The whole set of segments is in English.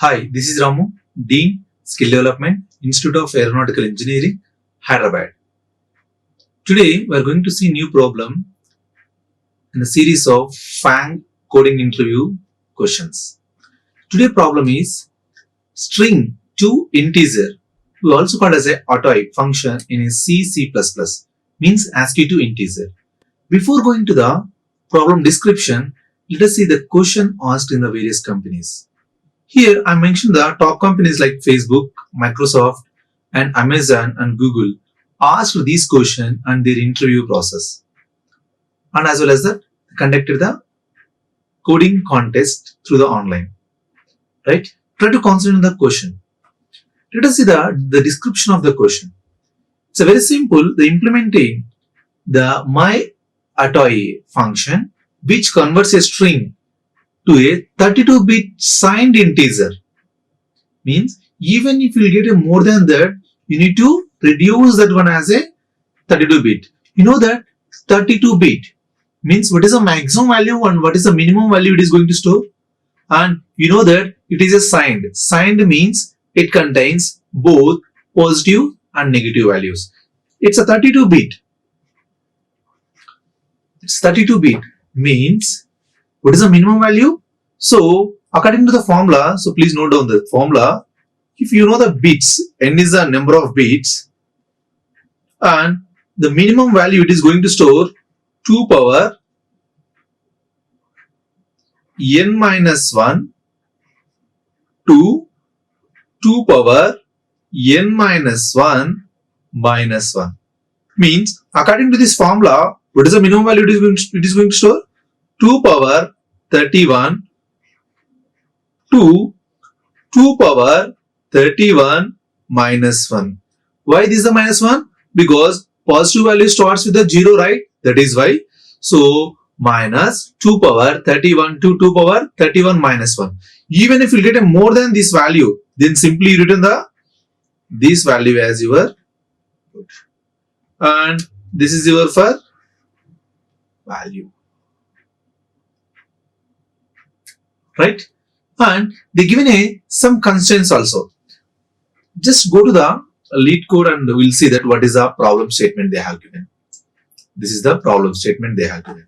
Hi, this is Ramu, Dean, Skill Development, Institute of Aeronautical Engineering, Hyderabad. Today, we are going to see new problem in a series of FANG coding interview questions. Today problem is string to integer, we also call as a AutoIP function in a C++, means ASCII to integer. Before going to the problem description, let us see the question asked in the various companies. Here I mentioned the top companies like Facebook, Microsoft and Amazon and Google asked this question and their interview process, and as well as that conducted the coding contest through the online. Right? Try to concentrate on the question. Let us see the description of the question. It's a very simple, the implementing the myAutoIP function which converts a string to a 32-bit signed integer. Means even if you get a more than that, you need to reduce that one as a 32-bit. You know that 32-bit means what is the maximum value and what is the minimum value it is going to store. And you know that it is a signed. Signed means it contains both positive and negative values. It's a 32-bit. It's 32-bit means what is the minimum value? So according to the formula, so please note down the formula. If you know the bits, n is the number of bits, and the minimum value it is going to store 2 power n minus 1 to 2 power n minus 1 minus 1. Means according to this formula, what is the minimum value it is going to store? 2 power 31 to 2 power 31 minus 1. Why this is the minus 1? Because positive value starts with the 0, right? That is why. So minus 2 power 31 to 2 power 31 minus 1. Even if you get a more than this value, then simply return this value as your, and this is your for value. Right? And they given some constraints also. Just go to the lead code and we'll see that what is the problem statement they have given. This is the problem statement they have given.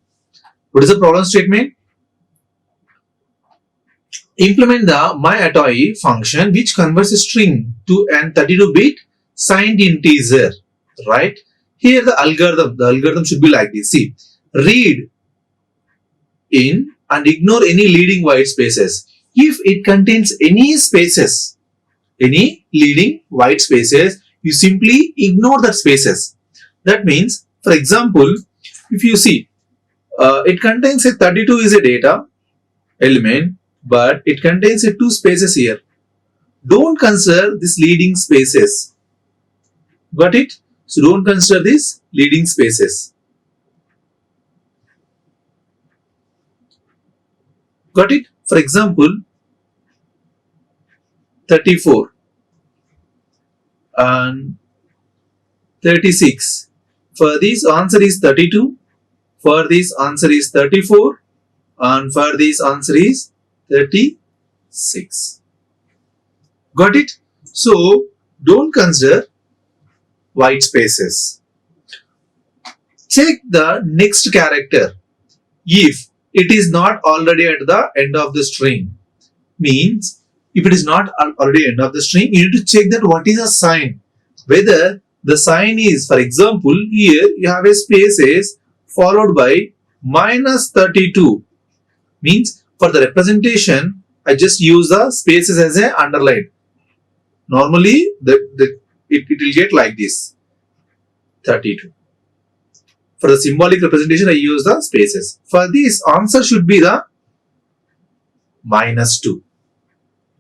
What is the problem statement? Implement the myAutoIP function which converts a string to an 32-bit signed integer. Right? Here the algorithm should be like this. See, read in and ignore any leading white spaces. If it contains any spaces, any leading white spaces, you simply ignore that spaces. That means, for example, if you see, it contains a 32 is a data element, but it contains a 2 spaces here. Don't consider this leading spaces. Got it? So don't consider these leading spaces. Got it? For example, 34 and 36. For this answer is 32. For this answer is 34. And for this answer is 36. Got it? So don't consider white spaces. Check the next character. If it is not already at the end of the string, means if it is not already end of the string, you need to check that what is a sign. Whether the sign is, for example, here you have a spaces followed by minus 32. Means for the representation, I just use the spaces as a underline. Normally, it will get like this, 32. For the symbolic representation, I use the spaces. For this, answer should be the minus 2.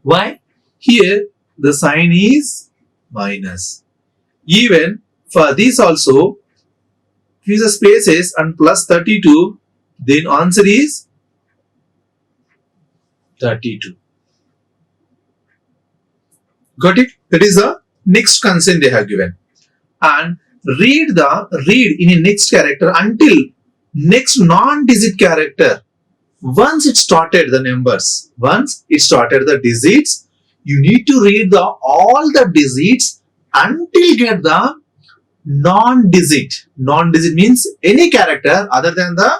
Why? Here, the sign is minus. Even for this also, use the spaces and plus 32, then answer is 32. Got it? That is the next constraint they have given. And read in a next character until next non-digit character. Once it started the numbers, once it started the digits, you need to read all the digits until get the non-digit. Non-digit means any character other than the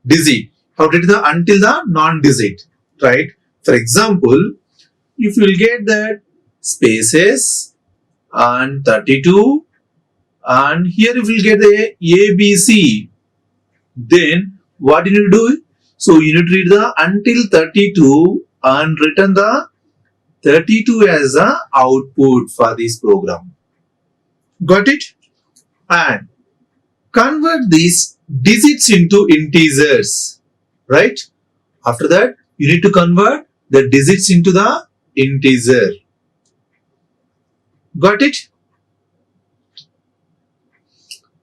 digit. How to read the until the non-digit, right? For example, if you will get that spaces and 32, and here if you will get the ABC, then what you need to do? So you need to read the until 32 and return the 32 as the output for this program. Got it? And convert these digits into integers, right? After that, you need to convert the digits into the integer. Got it?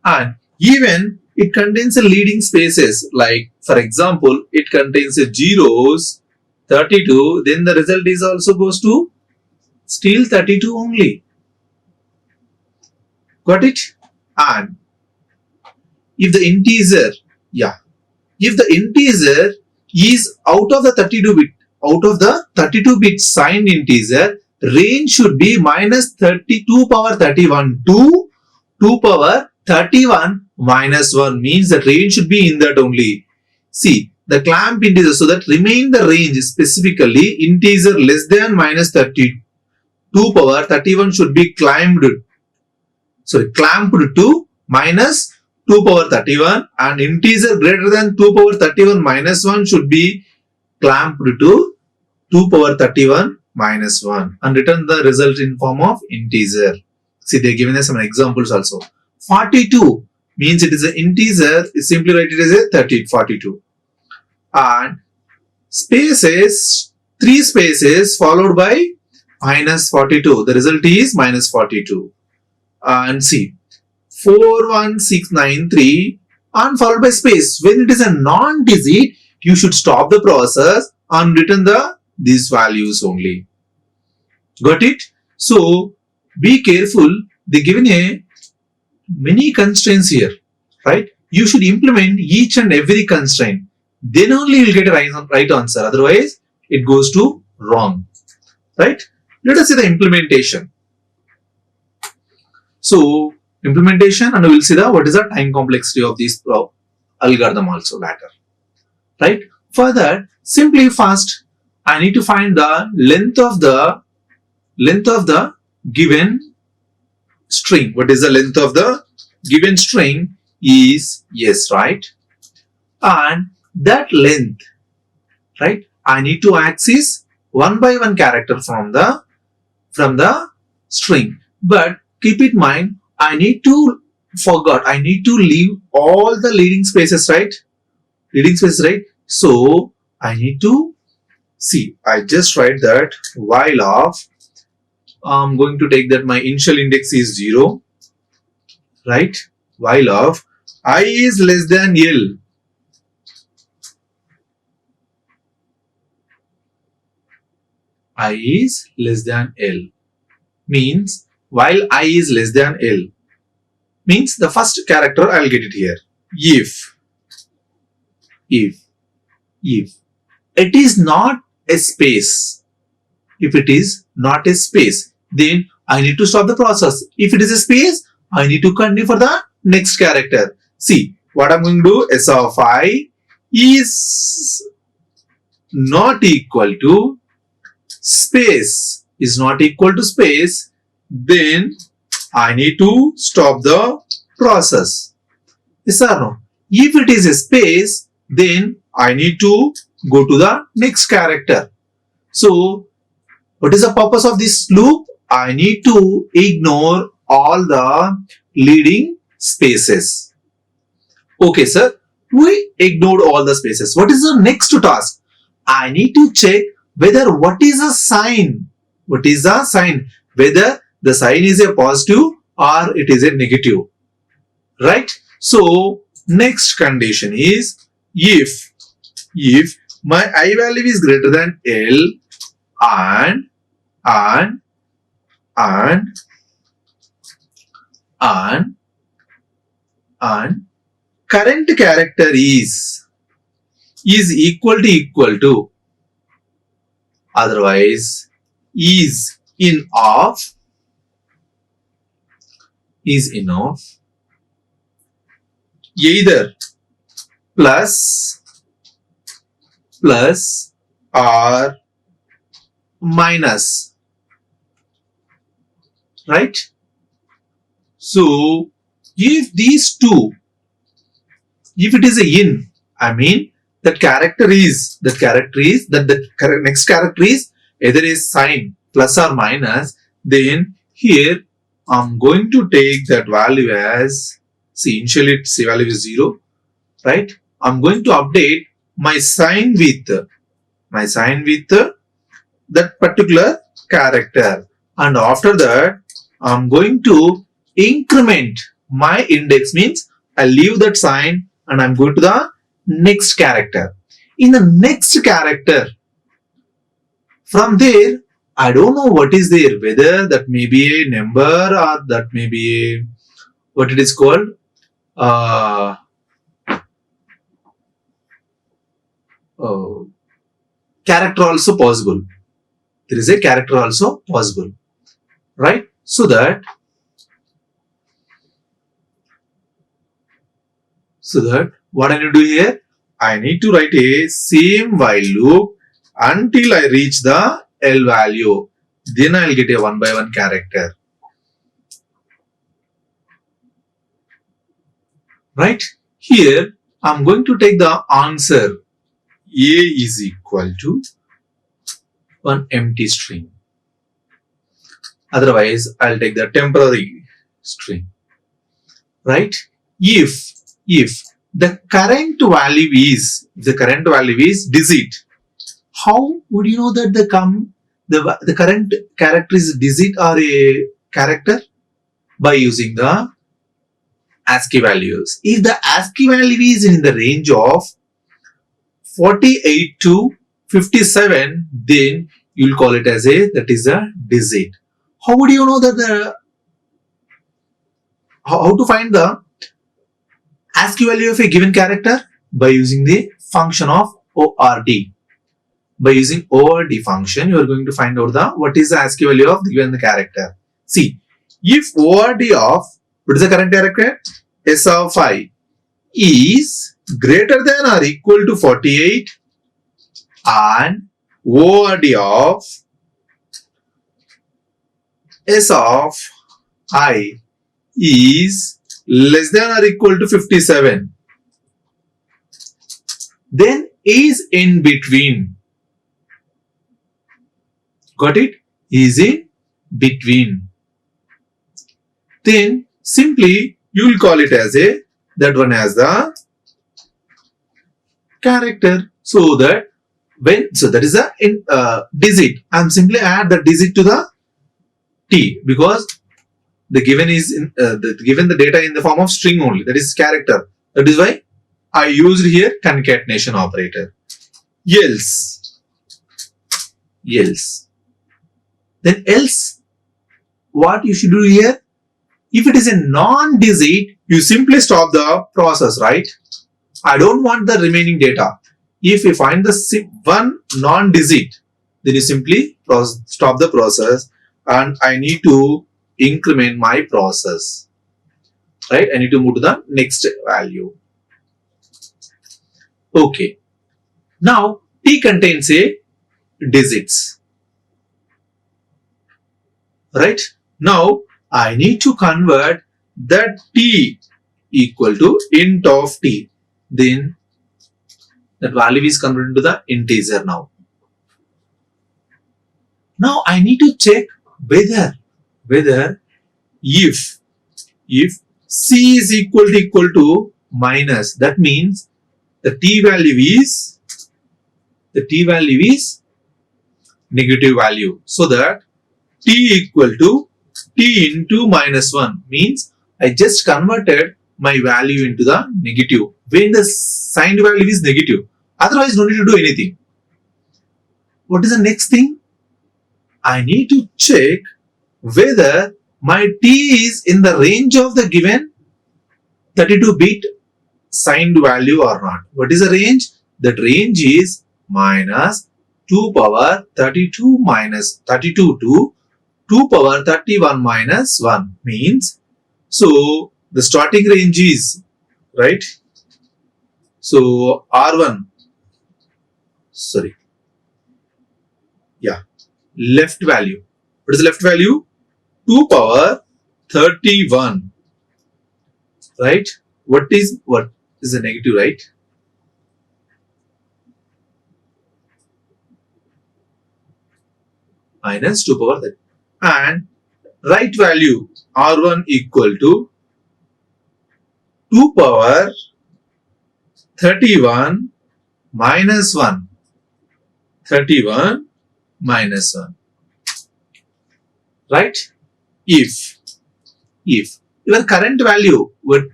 And even it contains a leading spaces, like for example, it contains a zeros, 32, then the result is also goes to still 32 only. Got it? And if the integer, if the integer is out of the 32-bit signed integer, range should be minus 32 power 31 to 2 power 31 minus 1, means the range should be in that only. See, the clamp integer, so that remain the range specifically integer less than minus 32 power 31 should be clamped to minus 2 power 31, and integer greater than 2 power 31 minus 1 should be clamped to 2 power 31 minus 1 and return the result in form of integer. See, they are giving us some examples also. 42 means it is an integer, simply write it as a 42. And spaces, 3 spaces followed by minus 42. The result is minus 42. And see, 41693 and followed by space. When it is a non-digit, you should stop the process and return these values only. Got it? So be careful. They given a many constraints here, right? You should implement each and every constraint. Then only you will get a right answer. Otherwise, it goes to wrong, right? Let us see the implementation. So implementation, and we will see what is the time complexity of this algorithm also later, right? For that, simply first I need to find the length of the given string. What is the length of the given string? Is yes, right? And that length, right? I need to access one by one character from the string. But keep in mind, I need to leave all the leading spaces, right? So I need to see. I just write that while of. I'm going to take that my initial index is 0, right? While of I is less than L. I is less than L means while I is less than L means the first character I'll get it here. If it is not a space, if it is not a space, then I need to stop the process. If it is a space, I need to continue for the next character. See, what I'm going to do, S of I is not equal to space, then I need to stop the process. Yes or no? If it is a space, then I need to go to the next character. So, what is the purpose of this loop? I need to ignore all the leading spaces. Okay, sir. We ignored all the spaces. What is the next task? I need to check whether what is a sign. Whether the sign is a positive or it is a negative. Right? So, next condition is if my I value is greater than L and current character is equal to, otherwise is in of either plus or minus, right? So if these two, if it is a in, I mean that the next character is either a sign plus or minus, then here I'm going to take that value as, see, initially its value is 0, right? I'm going to update my sign with that particular character, and after that I'm going to increment my index, means I leave that sign and I'm going to the next character. In the next character, from there I don't know what is there, whether that may be a number or that may be a, what it is called, character also possible. There is a character also possible, right? So that what I need to do here, I need to write a same while loop until I reach the L value. Then I will get a 1 by 1 character, right? Here I am going to take the answer A is equal to one empty string. Otherwise I'll take the temporary string, right? If the current value is digit, how would you know that the current character is digit or a character? By using the ASCII values. If the ASCII value is in the range of 48 to 57, then you will call it as that is a digit. How would you know that how to find the ASCII value of a given character? By using the function of ORD. By using ORD function, you are going to find out what is the ASCII value of the given character. See, if ORD of, what is the current character? S of I is greater than or equal to 48, and ORD of S of I is less than or equal to 57, then is in between. Got it? Is in between. Then simply you will call it as that one as the character. So that is a digit. I am simply add the digit to the T, because the given the data in the form of string only, that is character. That is why I used here concatenation operator. Else, then else what you should do here, if it is a non-digit, you simply stop the process, right? I don't want the remaining data. If you find the one non-digit, then you simply stop the process, and I need to increment my process, right? I need to move to the next value. Okay. Now T contains digits, right? Now I need to convert that T equal to int of T. Then that value is converted to the integer now. Now I need to check whether if C is equal to minus, that means the T value is negative value. So that T equal to T into minus 1 means I just converted my value into the negative when the signed value is negative. Otherwise, no need to do anything. What is the next thing? I need to check whether my T is in the range of the given 32-bit signed value or not. What is the range? That range is minus 2 power 32 minus 32 to 2 power 31 minus 1 means, so the starting range is, right? So R1, sorry, yeah, left value. What is the left value? 2 power 31, right? What is the negative, right? Minus 2 power 30. And right value R1 equal to 2 power 31 minus 1. 31 minus 1. Right? If your current value, where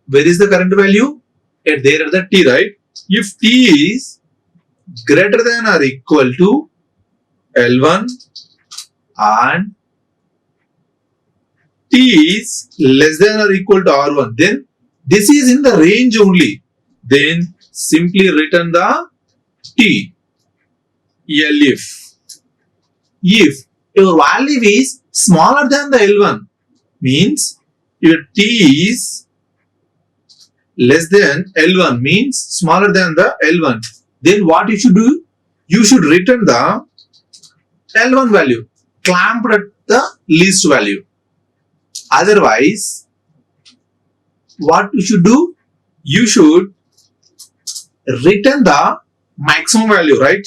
is the current value? There at the t, right? If t is greater than or equal to L1 and t is less than or equal to R1, then this is in the range only. Then simply return the t. If your value is smaller than the L1, means your t is less than L1, means smaller than the L1, then what you should do? You should return the L1 value clamped at the least value. Otherwise, what you should do? You should return the maximum value, right?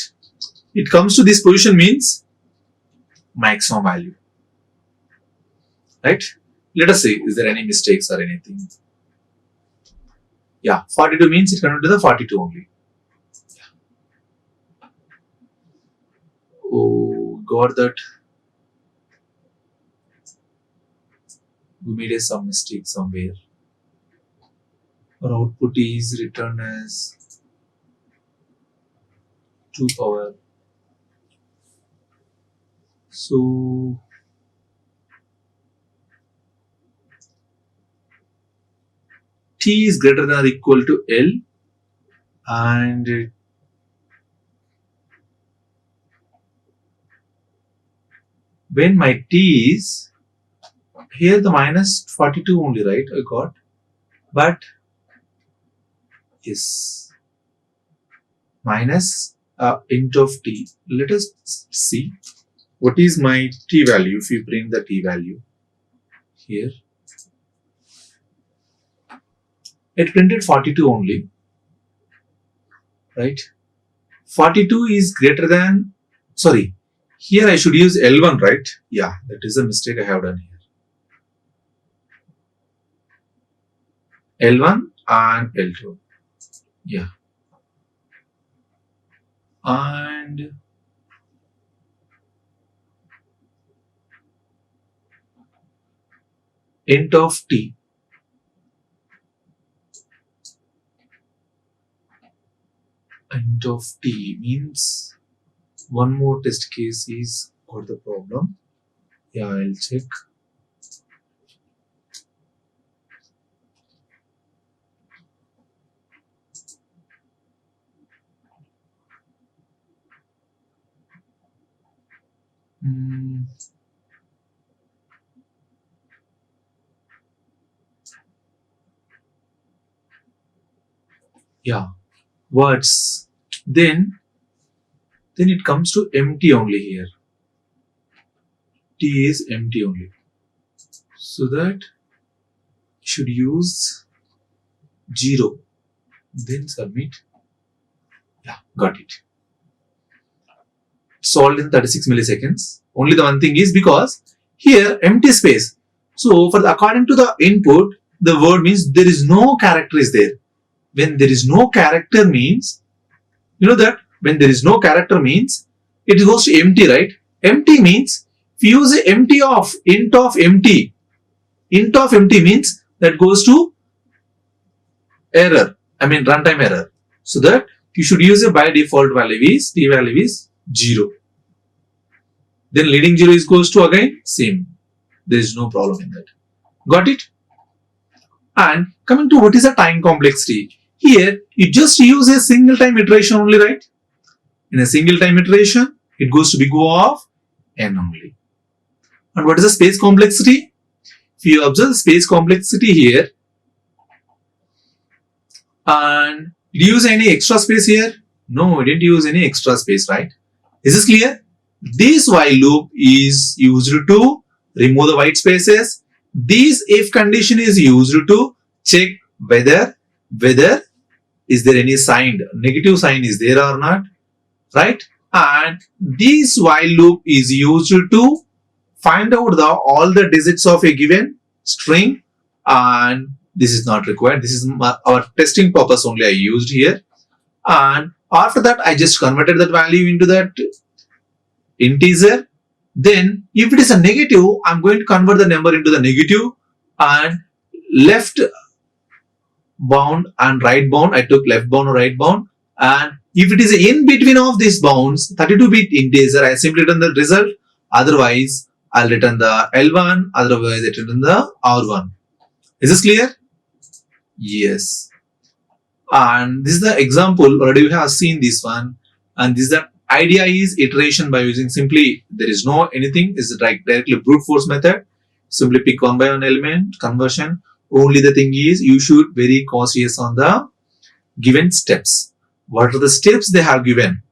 It comes to this position means maximum value, right? Let us see, is there any mistakes or anything? Yeah, 42 means it cannot do the 42 only. Oh, got that. We made some mistake somewhere. Our output is returned as 2 power. So t is greater than or equal to L, and when my t is here, the minus 42 only, right? I got, but yes, minus int of t. Let us see what is my t value. If you print the t value here, it printed 42 only, right? 42 is greater than, sorry, here I should use L1, right? Yeah, that is a mistake I have done here. L1 and L2. Yeah. And int of t. Int of t means one more test case is got the problem. Yeah, I'll check. Yeah, words. Then it comes to empty only here. T is empty only. So that should use 0. Then submit. Yeah, got it. Solved in 36 milliseconds. Only the one thing is because here empty space. So for the, according to the input, the word means there is no character is there. When there is no character means, you know that when there is no character means it goes to empty, right? Empty means if you use empty of int of empty means that goes to error. I mean runtime error. So that you should use a by default value is t value is 0. Then leading 0 is goes to again same. There is no problem in that. Got it? And coming to what is a time complexity. Here you just use a single time iteration only, right? In a single time iteration, it goes to big O of n only. And what is the space complexity? If you observe the space complexity here, and did you use any extra space here? No, we didn't use any extra space, right? Is this clear? This while loop is used to remove the white spaces. This if condition is used to check whether is there any sign, negative sign is there or not, right? And this while loop is used to find out all the digits of a given string, and this is not required. This is our testing purpose only I used here. And after that, I just converted that value into that integer. Then if it is a negative, I'm going to convert the number into the negative, and left bound and right bound, I took left bound or right bound. And if it is in between of these bounds, 32-bit integer, I simply return the result. Otherwise, I'll return the L1, otherwise I return the R1. Is this clear? Yes. And this is the example, already we have seen this one. And this is the idea is iteration by using simply, there is no anything, is like directly brute force method. Simply pick one by one element, conversion. Only the thing is, you should very cautious on the given steps. What are the steps they have given?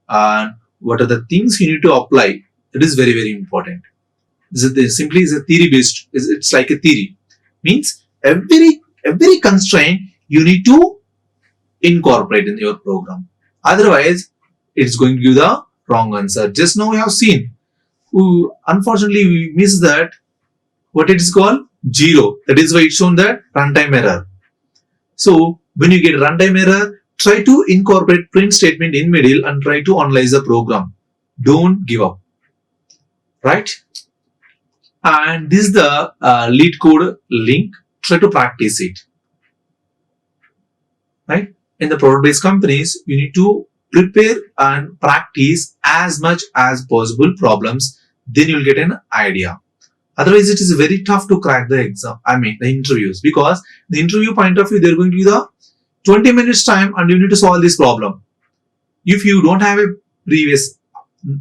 And what are the things you need to apply? It is very, very important. This simply is a theory based, it's like a theory. Means every constraint you need to incorporate in your program. Otherwise, it's going to give the wrong answer. Just now we have seen. Unfortunately, we missed that. What it is called? 0. That is why it's shown that runtime error. So when you get runtime error, try to incorporate print statement in middle and try to analyze the program. Don't give up. Right? And this is the lead code link. Try to practice it. Right? In the product-based companies, you need to prepare and practice as much as possible problems. Then you'll get an idea. Otherwise, it is very tough to crack the exam. The interviews, because the interview point of view, they're going to give the 20 minutes time and you need to solve this problem. If you don't have a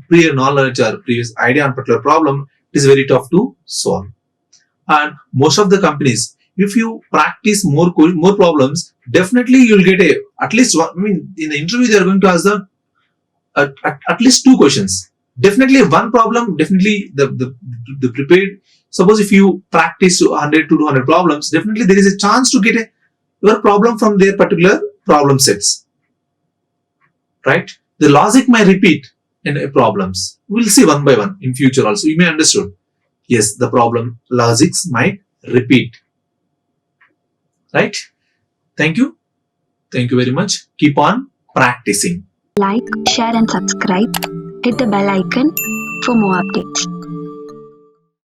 prior knowledge or previous idea on particular problem, it is very tough to solve. And most of the companies, if you practice more problems, definitely you'll get at least one. In the interview, they are going to ask at least 2 questions. Definitely one problem, definitely the prepared. Suppose if you practice 100 to 200 problems, definitely there is a chance to get your problem from their particular problem sets. Right? The logic may repeat in problems. We'll see one by one in future also. You may understood. Yes, the problem logics might repeat. Right? Thank you. Thank you very much. Keep on practicing. Like, share and subscribe. Hit the bell icon for more updates.